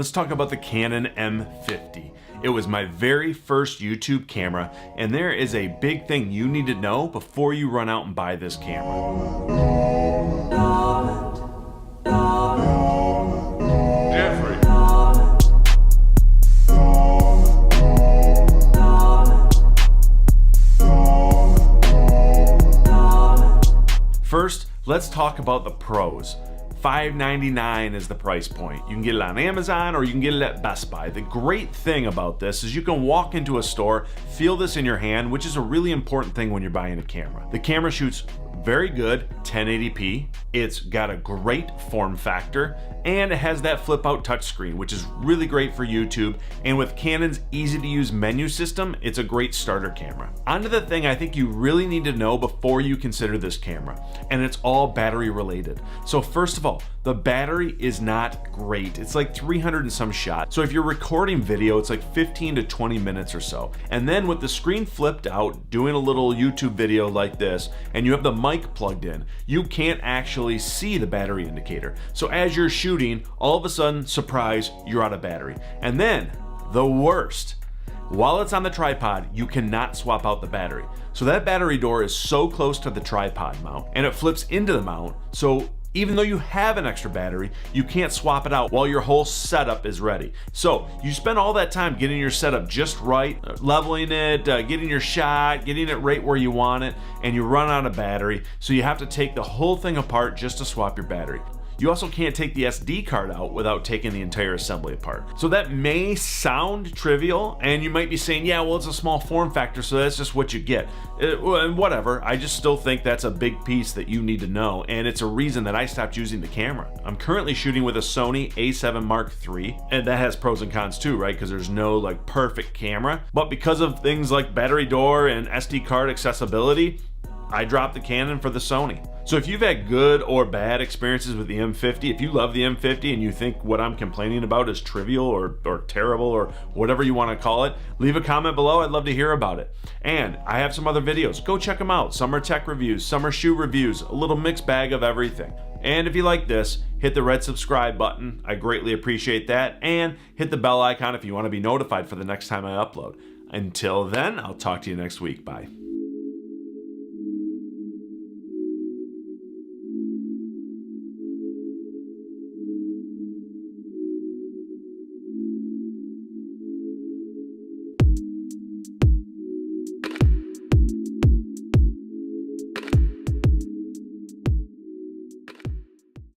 let's talk about the Canon M50. It was my very first YouTube camera, and there is a big thing you need to know before you run out and buy this camera. First, let's talk about the pros. $599 is the price point. You can get it on Amazon or you can get it at Best Buy. The great thing about this is you can walk into a store, feel this in your hand, which is a really important thing when you're buying a camera. The camera shoots very good 1080p. It's got a great form factor, and it has that flip out touchscreen, which is really great for YouTube. And with Canon's easy to use menu system, it's a great starter camera. Onto the thing I think you really need to know before you consider this camera, and it's all battery related. So first of all, the battery is not great. It's like 300 and some shots. So if you're recording video, it's like 15 to 20 minutes or so. And then with the screen flipped out, doing a little YouTube video like this, and you have the mic plugged in, you can't actually see the battery indicator. So as you're shooting, all of a sudden, surprise, you're out of battery. And then the worst, while it's on the tripod, you cannot swap out the battery. So that battery door is so close to the tripod mount, and it flips into the mount. So even though you have an extra battery, you can't swap it out while your whole setup is ready. So you spend all that time getting your setup just right, leveling it, getting your shot, getting it right where you want it, and you run out of battery. So you have to take the whole thing apart just to swap your battery. You also can't take the SD card out without taking the entire assembly apart. So that may sound trivial, and you might be saying, yeah, well, it's a small form factor, so that's just what you get. Whatever, I just still think that's a big piece that you need to know, and it's a reason that I stopped using the camera. I'm currently shooting with a Sony a7 Mark III, and that has pros and cons too, right? Because there's no like perfect camera, but because of things like battery door and SD card accessibility, I dropped the Canon for the Sony. So if you've had good or bad experiences with the M50, if you love the M50 and you think what I'm complaining about is trivial or terrible or whatever you want to call it, leave a comment below. I'd love to hear about it. And I have some other videos. Go check them out. Some are tech reviews, some are shoe reviews, a little mixed bag of everything. And if you like this, hit the red subscribe button. I greatly appreciate that. And hit the bell icon if you want to be notified for the next time I upload. Until then, I'll talk to you next week. Bye.